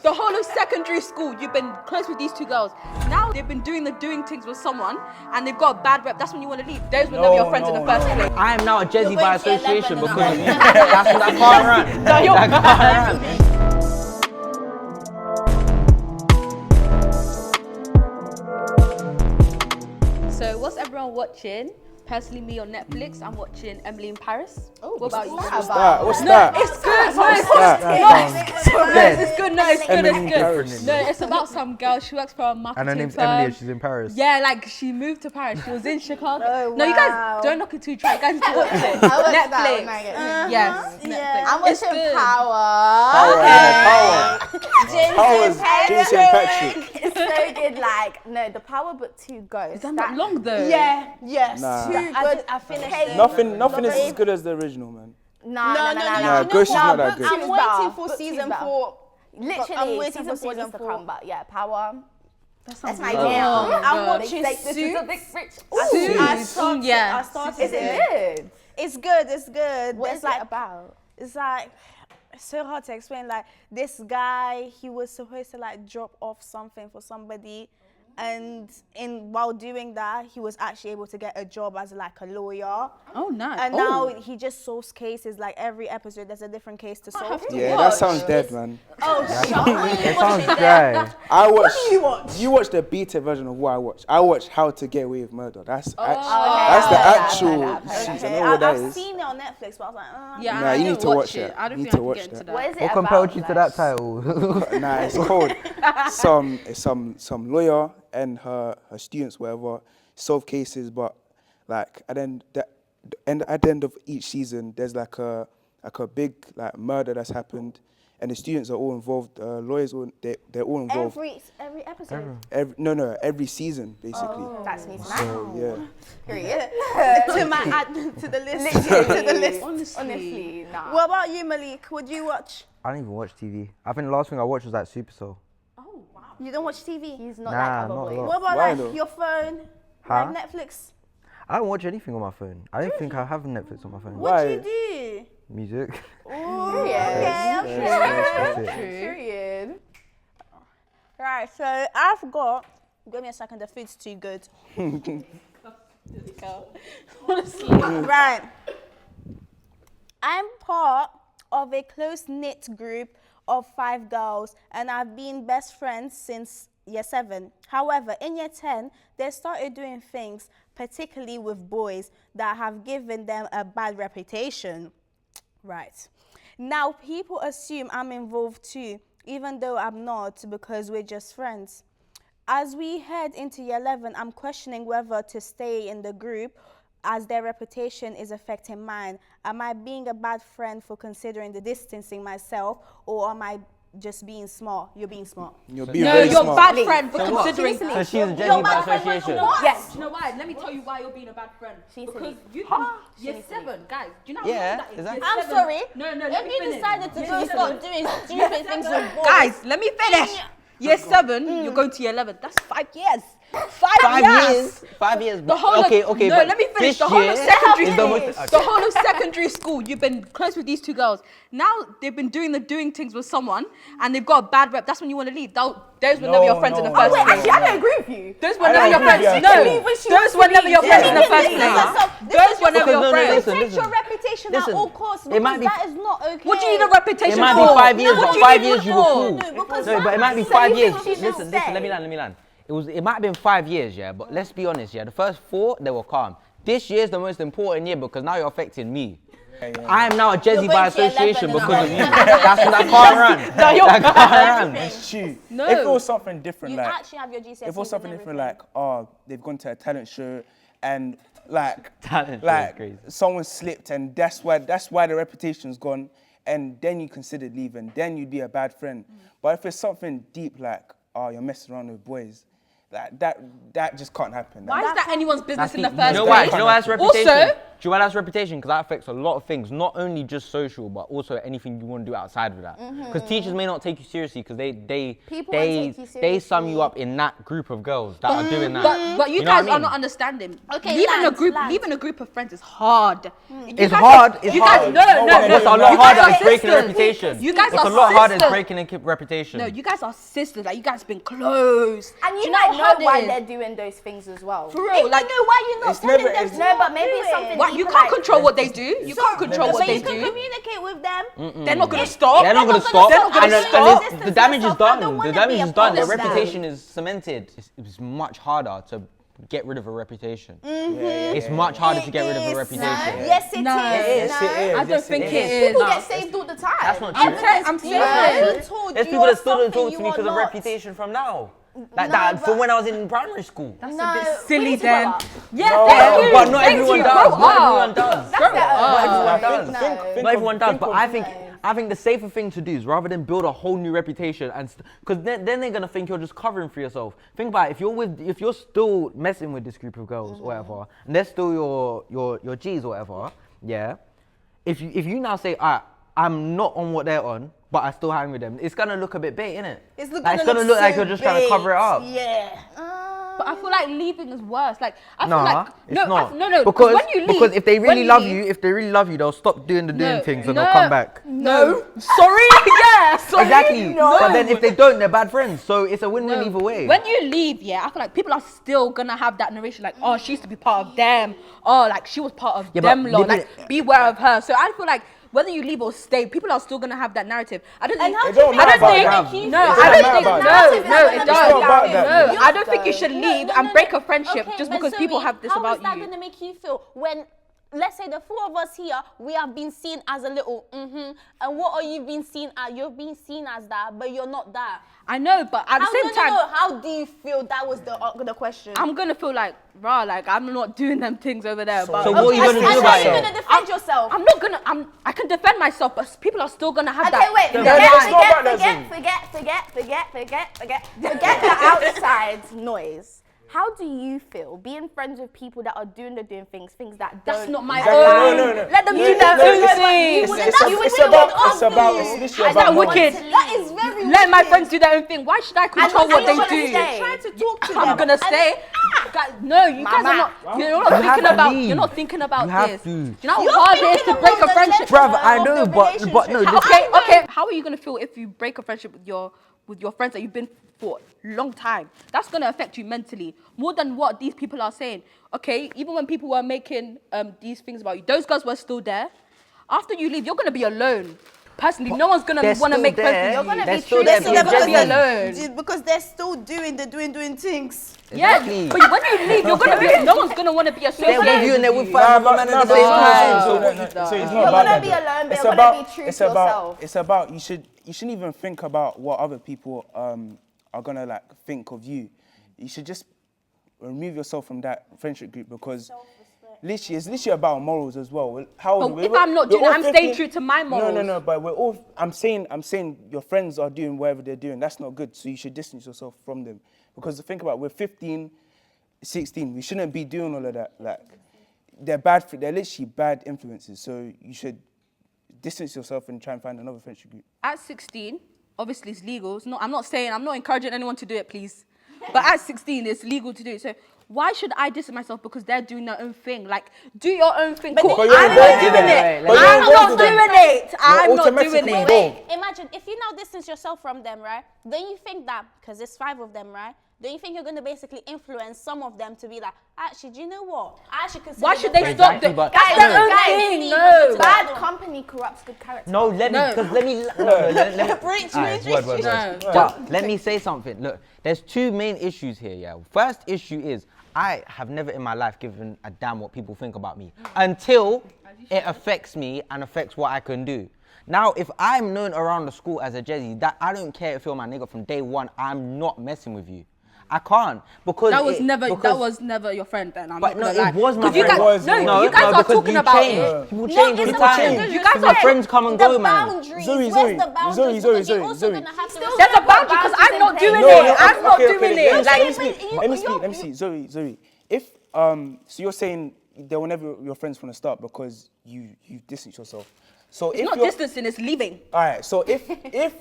The whole of secondary school, you've been close with these two girls. Now they've been doing things with someone, and they've got a bad rep. That's when you want to leave. Those were never your friends in the first place. I am now a Jezzy by association because of you. That's what I can't run. No, you're I can't run. So what's everyone watching? Personally, me on Netflix, I'm watching Emily in Paris. Oh, what about you? What's that? It's good. It's good. No, it's good. Emily in It's Paris. good. No, it's about some girl. She works for a marketing And her name's firm. Emily and she's in Paris. Yeah, like she moved to Paris. She was in Chicago. Oh, No, you guys wow. don't knock it too dry. You guys need to watch it. I watch Netflix. that when I get home. Yes, Netflix. I'm It's watching good. James St. Patrick. It's so good. Like, no, the Power Book 2 goes. Is that not long though? Yeah, yes. Nah. Too good. I finished it. Nothing is as good as the original, man. No. Ghost is not that good. I'm waiting for Book season 2 is 4. Literally, I'm waiting season for 4 season to 4. come, but yeah, Power. That's my good. jam. Oh, I'm God. watching Suits. Suits. I started Is it good? It's good. It's good. What There's is like it about? It's like it's so hard to explain. Like this guy, he was supposed to like drop off something for somebody, and while doing that, he was actually able to get a job as like a lawyer. Oh, nice. And now he just solves cases. Like every episode, there's a different case to solve. Yeah, that sounds dead, man. Oh, It sounds dry. I watched. What do you watch? You watched the beta version of what I watched. I watched How to Get Away with Murder. That's the actual season. I know what that I've is. seen it on Netflix, but I was like, Yeah, Nah, I you don't need to watch it. it. I don't You think need to I can watch get into that. that. what is it What about? compelled you to that Like, title? Nah, it's called some lawyer and her students, whatever, solve cases, but like at the end of each season, there's like a big like murder that's happened, and the students are all involved. Lawyers, they're all involved. Every episode. Every season basically. Oh, that's me. So yeah. Period. to the list. Honestly. Nah. What about you, Malik? Would you watch? I don't even watch TV. I think the last thing I watched was that Super Soul. Oh, wow. You don't watch TV? He's not Nah, like other not a boys. lot. What about Why like though? your phone? Huh? Like Netflix? I don't watch anything on my phone. I don't think I have Netflix on my phone. What do Why? you do? Music. Oh, Yes, okay. yes, That's it. Period. Right, so I've got. Give me a second. The food's too good. Honestly. Right. I'm part of a close-knit group of 5 girls, and I've been best friends since year 7. However, in year 10, they started doing things, particularly with boys, that have given them a bad reputation. Right. Now, people assume I'm involved too, even though I'm not, because we're just friends. As we head into year 11, I'm questioning whether to stay in the group as their reputation is affecting mine. Am I being a bad friend for considering the distancing myself, or am I just being smart? You're being smart. You're being No, very you're smart. bad friend for considering. So she's a Jezzy by association. Yes. Do you know why? Let me tell you why you're being a bad friend. Because you year 7, guys. Do you know how Yeah, long that is? exactly. Year I'm 7. sorry. No, let If me you finish. decided to Year go 7. start doing stupid things with boys. Guys, let me finish. Year 7, you're going to year 11. That's 5 years. 5 years. 5 years. The whole okay, of, okay. No, but let me finish. this The whole year of secondary is the most- school. The whole of secondary school, you've been close with these two girls. Now they've been doing things with someone, and they've got a bad rep. That's when you want to leave. Those were never your friends in the first place. Actually, I don't agree with you. Those were never your friends. No, those were never your friends in the first place. Those were never your friends. Listen. Protect your reputation at all costs, It because might be- that is not okay. What do you need a reputation It might for? be 5 years, What but do you 5 need years it you will for? fool. No, because No, but it might be so 5 you years. think she should Listen, stay? let me land. It might have been 5 years, yeah, but let's be honest, yeah. The first 4, they were calm. This year is the most important year because now you're affecting me. I am now a Jezzy by going to year association 11 because of now. you. That's what I can't run. I can't run. It's true. No. If it was something different, You like actually have your GCSEs if it was something and different, everything. like they've gone to a talent show and like Talent show is crazy. someone slipped and that's why the reputation's gone, and then you considered leaving, then you'd be a bad friend. But if it's something deep like you're messing around with boys, that just can't happen. Why is that anyone's business That's in the deep. first You know place? why? You know why that's reputation? Also, do you know why that's reputation? Because that affects a lot of things, not only just social, but also anything you want to do outside of that. Because teachers may not take you seriously because they sum you up in that group of girls that are doing that. but you know guys what I are mean? not understanding. Okay, leaving a group of friends is hard. It's hard. It's You hard. guys, no. What's a lot You guys harder are is breaking a sisters. reputation. You guys What's are a lot harder is sisters. breaking a reputation. No, you guys are sisters. Like you guys been close. And you Do might how hard know why it is? they're doing those things as well. For real, like know why you're not It's telling never- them it's- to No, but maybe do it's it. something what, you deeper, can't like- control what they do. You can't control But what they you can do. communicate with them. They're not gonna stop. They're not going to stop. They're not gonna And stop. the damage is I don't done. wanna The damage be a is done. part Their of that. reputation is cemented. It's much harder to get rid of a reputation. It's much harder to get rid of a reputation. Yes, it is. No. Yes, it is. I don't think it is. is. People get saved all the time. That's not true. I'm saying. There's people that still don't talk to me because of reputation from now. Like that from when I was in primary school. That's No, a bit we silly need to then. grow up. Yes, No, thank you. But not Thank everyone you. does. Grow Not up. everyone does. That's better. Not everyone does. No. Not everyone does, but I think the safer thing to do is rather than build a whole new reputation and because then they're gonna think you're just covering for yourself. Think about it, if you're still messing with this group of girls or whatever, and they're still your G's or whatever, yeah. If you now say, I'm not on what they're on, but I still hang with them, it's gonna look a bit bait, innit? It's gonna look like you're just trying to cover it up. Yeah. But I feel like leaving is worse. Like I feel Nah, like it's no, not. no. Because when you leave, because if they when really you love leave- you, they'll stop doing things and no, they'll come back. No, sorry, yeah, sorry. Exactly. No. But then if they don't, they're bad friends. So it's a win-win either way. When you leave, yeah, I feel like people are still gonna have that narration, like, oh, she used to be part of them. Oh, like she was part of Yeah, them, but lot. leaving Like, beware of her. So I feel like whether you leave or stay, people are still gonna have that narrative. I don't think. how It don't I matter don't about think. that. No, It I don't don't matter think. about No, that. no, it It's not does. about that. No, I don't think you should leave No, and no, break no. a friendship Okay, just but because Zoe, people have this how about is that you. going to make you feel when, let's say, the four of us here, we have been seen as a little and what are you being seen as? You're being seen as that, but you're not that. I know, but at the same time, How do you feel? That was the question. I'm gonna feel like, rah, like I'm not doing them things over there. But So what are you gonna do and about how are you it? going to defend yourself? I'm not gonna. I can defend myself, but people are still gonna have Okay, that. wait. Forget the outside noise. How do you feel being friends with people that are doing things that That's don't? not my Exactly. own. No, no, no. Let them No, do their no, own it's- thing. It's literally Is that about wicked? That is very Let my wicked. friends do their own thing. Why should I control what they do? Try to talk to them. I'm gonna stay. No, you guys are not. You're not You have thinking to about. leave. You're not thinking about You have this. to. Do you know You're how hard it is to thinking break a about the friendship? Bruv, I of know, the but no. relationship. Okay. How are you gonna feel if you break a friendship with your friends that you've been for a long time? That's gonna affect you mentally more than what these people are saying. Okay, even when people were making these things about you, those girls were still there. After you leave, you're gonna be alone. Personally, no one's gonna They're want to still make there. friends with You're you. gonna They're be still treated there They're because gonna be alone. because they're still doing things. Exactly. Yeah, but when you leave, you're gonna be. No one's gonna want to be They're associated with you and they're with you. five other men at the same time. So it's You're not about gonna be that. alone, but It's you're about- gonna be true it's to about- yourself. It's about you shouldn't even think about what other people are gonna like think of you. You should just remove yourself from that friendship group because literally it's literally about morals as well. How But if I'm not doing it, I'm staying true to my morals. No. But we're all. I'm saying your friends are doing whatever they're doing. That's not good. So you should distance yourself from them because think about it, we're 15, 16. We shouldn't be doing all of that. Like they're literally bad influences. So you should distance yourself and try and find another friendship group. At 16, obviously it's legal. I'm not encouraging anyone to do it, please. But at 16, it's legal to do it. So why should I distance myself because they're doing their own thing? Like, do your own thing. Cool. But you're I'm involved not in doing them. it. But you're I'm not involved in doing them. it. I'm not doing automatically it. involved. Imagine if you now distance yourself from them, right? Then you think that because there's 5 of them, right? Then you think you're going to basically influence some of them to be like, actually, do you know what? I actually consider Why should them they friends. stop Exactly, doing? but- That's their own thing. No. Bad company corrupts good character. No, let me. Preach, Alright, preach, word. No. But let me say something. Look, there's 2 main issues here, yeah. First issue is I have never in my life given a damn what people think about me until it affects me and affects what I can do. Now, if I'm known around the school as a Jezzy, that I don't care if you're my nigga from day one, I'm not messing with you. I can't because That was never because your friend then. I'm But not no, gonna lie. it was my 'Cause you friend. guys, you guys are because talking you about change. it. People No, change all the it's time. not. You guys People are- friends come and go, man. Boundaries. Zoe, Where's Zoe, the boundaries? Zoe, Because Zoe, you're also Zoe. gonna have to There's a respect boundary the because I'm not boundaries doing in it. place. I'm not okay, doing okay, it. Let me Like, speak. Let me see. Zoe. If so you're saying they will never your friends from the start because you distance yourself. So it's if not you're- distancing, it's leaving. All right. So if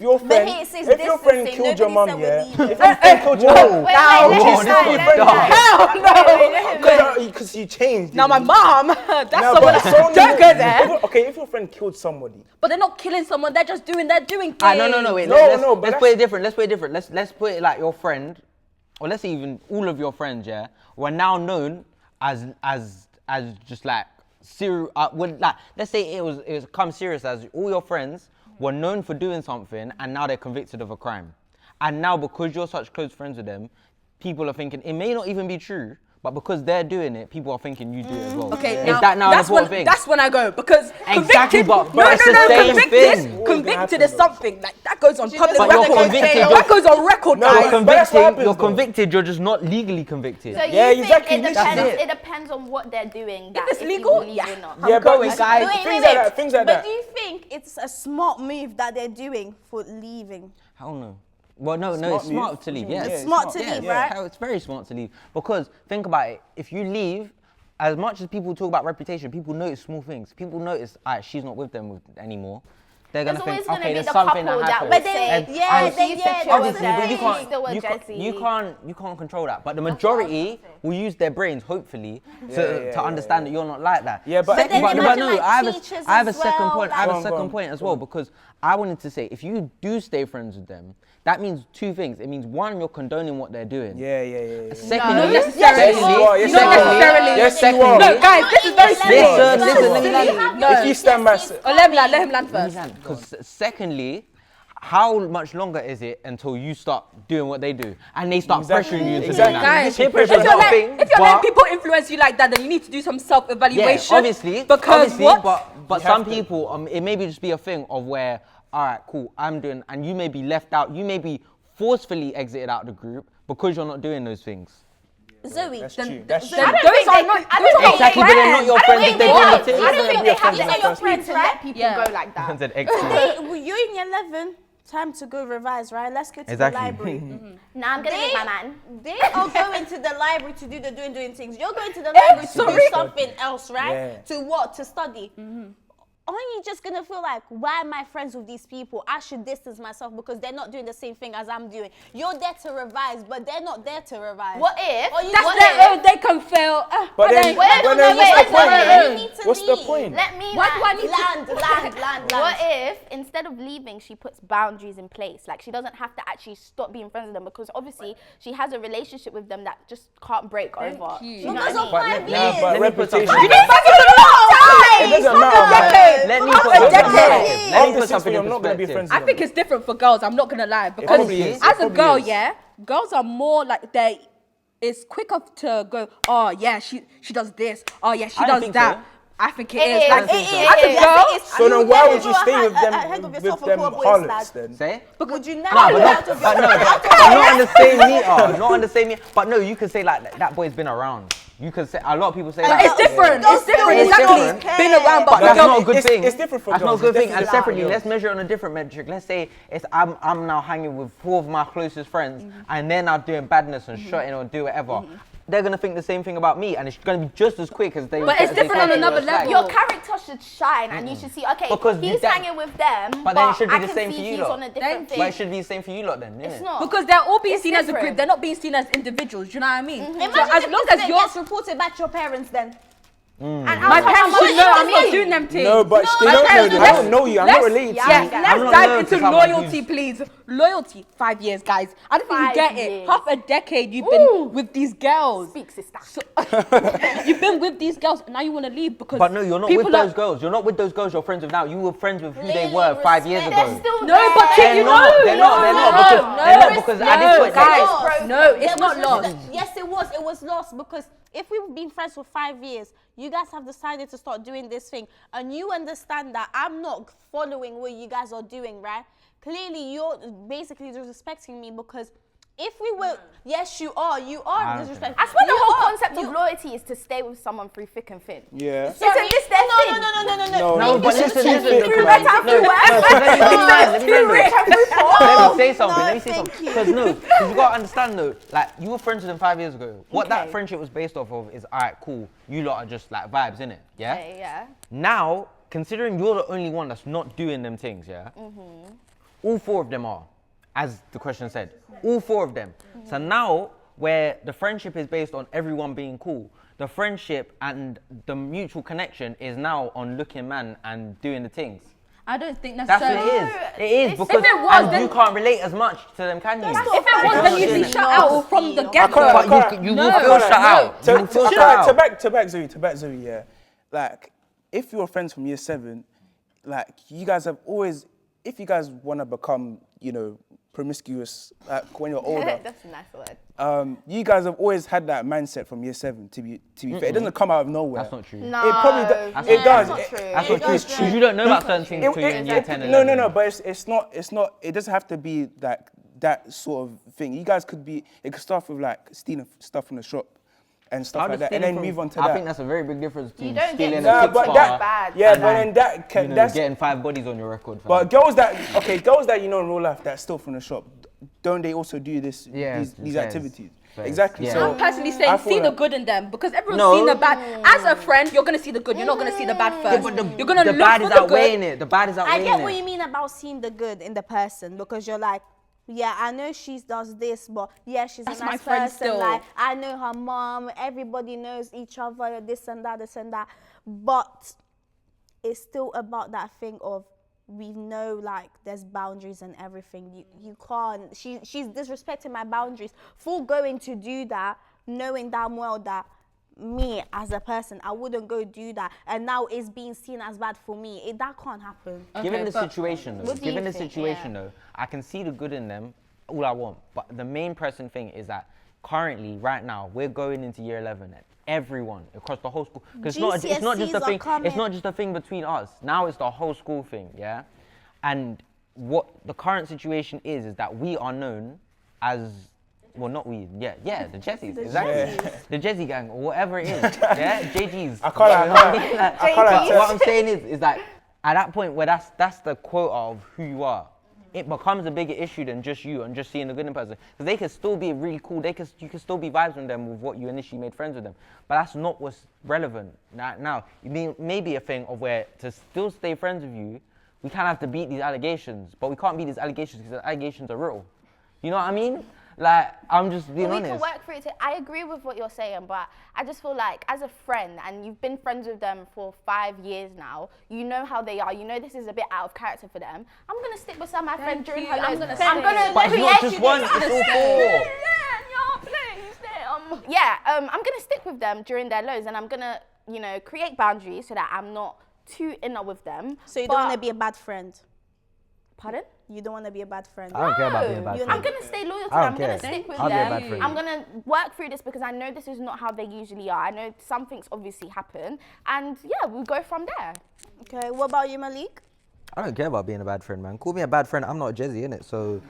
your But friend he says if your friend distancing, killed your nobody mum, said yeah. we're leaving. If your friend killed your mum, Wait, Whoa, let this him is land, let him dark. land. Hell no. because you changed. Now my didn't you? mom, that's No, someone. but it's only- Don't go there. Okay, if your friend killed somebody, But they're not killing someone. They're just doing things. No, wait. No, let's, no, but let's that's- put it different. Let's put it like your friend, or let's say even all of your friends, yeah, were now known as just like serious. Like let's say it was come serious as all your friends were known for doing something and now they're convicted of a crime, and now because you're such close friends with them, people are thinking it may not even be true. But because they're doing it, people are thinking you do it as well. Okay, is that now an that's important when thing? that's when I go because Exactly, convicted. but no, it's the same thing. Convicted is something like that goes on public But you're record. convicted, That goes on record, No, guys. but that's what happens, You're though. convicted. You're just not legally convicted. So Yeah, you exactly, think it literally. depends, That's it. it depends on what they're doing. That it's if legal, you believe yeah. or not. yeah, but going, it's- guys. things like But that. do you think it's a smart move that they're doing for leaving? Hell no. Well, no, Smart it's smart move. to leave. Yeah, Yeah, it's smart to yeah, leave, yeah. right? Hell, it's very smart to leave because think about it. If you leave, as much as people talk about reputation, people notice small things. People notice, she's not with them anymore. They're gonna There's think, always gonna okay, be there's the something couple that that happened. will But then- say, yeah, "Oh, they- she yeah, said she that's was Obviously, but you there, she still was can't, Jessie." you can't control that. But the majority will use their brains, hopefully, to understand that you're not like that. Yeah, but- But then imagine, no, like, I have teachers a as second well, point. I like- have Go a on, second go point on, as go well on. because I wanted to say if you do stay friends with them, that means two things. It means one, you're condoning what they're doing. Yeah. Secondly, Not necessarily. Yes, you are. Yes, Not you are. necessarily. Yes, you are. No, guys, this is very silly. Listen, This listen, is let me silly. land. No. If you stand by, Let him land first. Because secondly, how much longer is it until you start doing what they do and they start Exactly. pressuring you into Exactly. doing that? Guys, Peer if pressure you're is not a thing, letting but- people influence you like that, then you need to do some self-evaluation. Yeah, obviously. Because obviously, what? But You have some to. people, it may be just be a thing of where, all right, cool, I'm doing, and you may be left out. You may be forcefully exited out of the group because you're not doing those things. Zoe, That's Then- true. That's then true. those are not. Exactly, but they're not your friends if they're doing the things. I don't think they have to They're be your your friends friends, to right? let people Yeah. go like that. I said excellent. you're in year 11, time to go revise, right? Let's go to Exactly. the library. Nah, I'm gonna meet my man. They are going to the library to do the doing things. You're going to the library to do something else, right? Yeah. To what? To study. Aren't you just gonna feel like, why am I friends with these people? I should distance myself because they're not doing the same thing as I'm doing. You're there to revise, but they're not there to revise. What if? Or you That's what their if- own. They can fail. But then, wait, but no, then wait, what's the wait, wait. You need point? to What's the leave. point? Let me Why do I need Land. What if instead of leaving, she puts boundaries in place? Like she doesn't have to actually stop being friends with them because obviously she has a relationship with them that just can't break over. you. You know Because what of I mean? 5 Yeah, years. but Let me put something. reputation. It It doesn't matter, man. Let me Half put a something in decade. perspective. Let me After put 6 something in I'm not gonna be perspective. friends I with think them. it's different for girls. I'm not gonna lie because probably is. as It a probably girl, is. yeah, girls are more like they. It's quicker to go. Oh yeah, she does this. Oh yeah, she I don't does think that. so. I think It it is. is. Like, It is. as a It girl, is. So then why would you stay with ahead them, of with yourself them for poor boys, harlots lad? then? Say? Would you never No, go but out of not, your but not on the same meter. Not on the same meter. But no, you can say like that boy's been around. You can say a lot of people say that. it's different. Don't It's different. feel Exactly. different. Been around, but But that's girl- not a good thing. It's different for That's not a girls. good It's thing. And definitely separately, different let's for measure it on a different metric. Let's say it's I'm now hanging with 4 of my closest friends, and they're now doing badness and shooting or do whatever. They're gonna think the same thing about me, and it's gonna be just as quick as they. But it's as they different on start another doing slag. level. Your character should shine, and you should see. Okay, Because he's that- hanging with them, But then it should be I the can same see for you he's lot. on a different Thank thing. But it should be the same for you lot then, innit? It's not. Because they're all being It's seen as a group. different. They're not being seen as individuals. Do you know what I mean? Imagine So as if long this as event you're, gets reported back to your parents then. And my parents should know I'm not doing them things. No, but they My don't know. parents- I don't know you. I'm not let's- related to Yeah, you. I'm let's not dive known to into someone loyalty, who's- please. Loyalty, 5 years, guys. I don't think you 5 get it. years. Half a decade you've been with these girls. Speak, sister. So, you've been with these girls, and now you want to leave because. But no, you're not people with are- those girls. You're not with those girls you're friends with now. You were friends with who they Really were 5 years respect. ago. They're still No, but They're you not. know, They're not. They're not because at this point, guys, lost. no, it's There not was lost. Yes, it was. It was lost because if we've been friends for 5 years, you guys have decided to start doing this thing, and you understand that I'm not following what you guys are doing, right? Clearly, you're basically disrespecting me because If we were, yes, you are disrespectful. I swear the You whole are. concept of loyalty is to stay with someone through thick and thin. Yeah. Isn't this their thing? No. No, but listen, Through better and through worse. let me say something. No, Let me say thank something. you. Because you gotta understand though, like you were friends with them 5 years ago. What that Okay. friendship was based off of is, alright, cool. You lot are just like vibes, innit? Yeah. Okay, yeah. Now, considering you're the only one that's not doing them things, yeah. All 4 of them are, as the question said. All 4 of them. So now, where the friendship is based on everyone being cool, the friendship and the mutual connection is now on looking man and doing the things. I don't think That's necessarily. what it is. It is because If it was, and then- you can't relate as much to them, can you? If it was, then you'd be shut out from the get-go. But you will feel shut out. You will feel shut out. To back Zoe, yeah. Like, if you're friends from year 7, like, you guys have always, if you guys want to become, you know, promiscuous, like, when you're older, That's a nice word. you guys have always had that mindset from year 7, to be fair. It doesn't come out of nowhere. That's not true. No, It probably it does. That's not true. That's not true. Because you don't know about certain things until you're in year 10 and 11. No, but it's not, it doesn't have to be like that sort of thing. You guys could be, it could start with like stealing stuff from the shop and stuff like that, and then move on to that. I think that's a very big difference between You don't stealing get a nah, pig but star that- bad. Yeah, and but then that can, you know, that's, getting 5 bodies on your record. fam. but girls that you know in real life that steal from the shop, don't they also do this, Yes, these yes. activities? Yes. Exactly. Yeah. So I'm personally I saying feel see the like- good in them because everyone's No. seen the bad. As a friend, you're gonna see the good. You're not gonna see the bad first. You're gonna the look bad for is the outweighing good. it. The bad is I outweighing get it. what you mean about seeing the good in the person because you're like, yeah, I know she does this, but yeah, she's That's a my nice friend person. still. Like, I know her mom. Everybody knows each other. This and that. But it's still about that thing of we know like there's boundaries and everything. You can't. She's disrespecting my boundaries for going to do that, knowing damn well that me as a person, I wouldn't go do that, and now it's being seen as bad for me. That can't happen. Given the but situation, though, what do you given the think? situation, Yeah. though, I can see the good in them, all I want. But the main pressing thing is that currently, right now, we're going into year 11, and everyone across the whole school, because it's not just GCSEs a thing. are coming. It's not just a thing between us. Now it's the whole school thing, yeah. And what the current situation is that we are known as. Well, not we, the Jessies, exactly. The Jesse gang, or whatever it is, yeah, JGs. I can't But what I'm saying is that at that point where that's the quota of who you are, it becomes a bigger issue than just you and just seeing the good in person. Because they can still be really cool, you can still be vibes with them with what you initially made friends with them. But that's not what's relevant now. It may be a thing of where to still stay friends with you, we kind of have to beat these allegations, but we can't beat these allegations because the allegations are real. You know what I mean? Like, I'm just being But we honest. can work through it. I agree with what you're saying, but I just feel like as a friend, and you've been friends with them for 5 years now, you know how they are. You know this is a bit out of character for them. I'm gonna stick with some of my friends during her you. I'm lows. gonna I'm gonna But it's not just create one, you it's all this- 4. I'm gonna stick with them during their lows, and I'm gonna, create boundaries so that I'm not too inner with them. So you don't want to be a bad friend. Pardon? You don't want to be a bad friend. I don't care about being a bad you're friend. I'm gonna stay loyal to I them. I'm don't gonna care. stick with I'll be a them. bad friend. I'm gonna work through this because I know this is not how they usually are. I know something's obviously happened, and yeah, we'll go from there. Okay, what about you, Malik? I don't care about being a bad friend, man. Call me a bad friend. I'm not a Jezzy, innit? So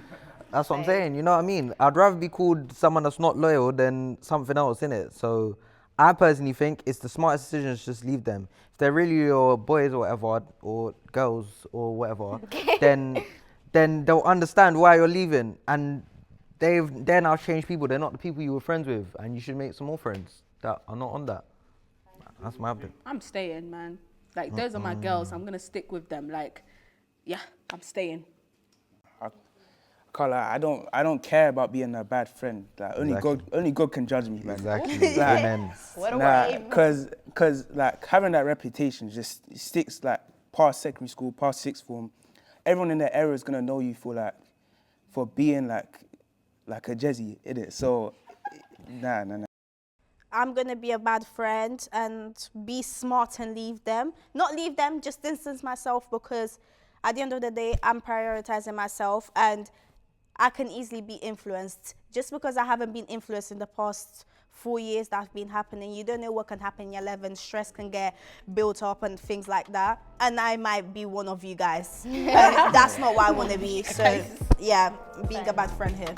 that's what I'm saying. You know what I mean? I'd rather be called someone that's not loyal than something else, innit? So I personally think it's the smartest decision to just leave them. If they're really your boys or whatever, or girls or whatever, then they'll understand why you're leaving. And they're now changed people. They're not the people you were friends with. And you should make some more friends that are not on that. That's my opinion. I'm staying, man. Like, those are my girls. I'm gonna stick with them. Like, yeah, I'm staying. Carla, I don't care about being a bad friend. Like only God can judge me, man. Exactly. Like, Amen. What a Nah, wave. cause like having that reputation just sticks like past secondary school, past sixth form. Everyone in that area is gonna know you for being like a Jezzy, innit? So nah. I'm going to be a bad friend and be smart and leave them. Not leave them, just distance myself because at the end of the day, I'm prioritizing myself and I can easily be influenced. Just because I haven't been influenced in the past 4 years that's been happening, you don't know what can happen in year 11. Stress can get built up and things like that. And I might be one of you guys. And that's not what I want to be. So, yeah, being a bad friend here.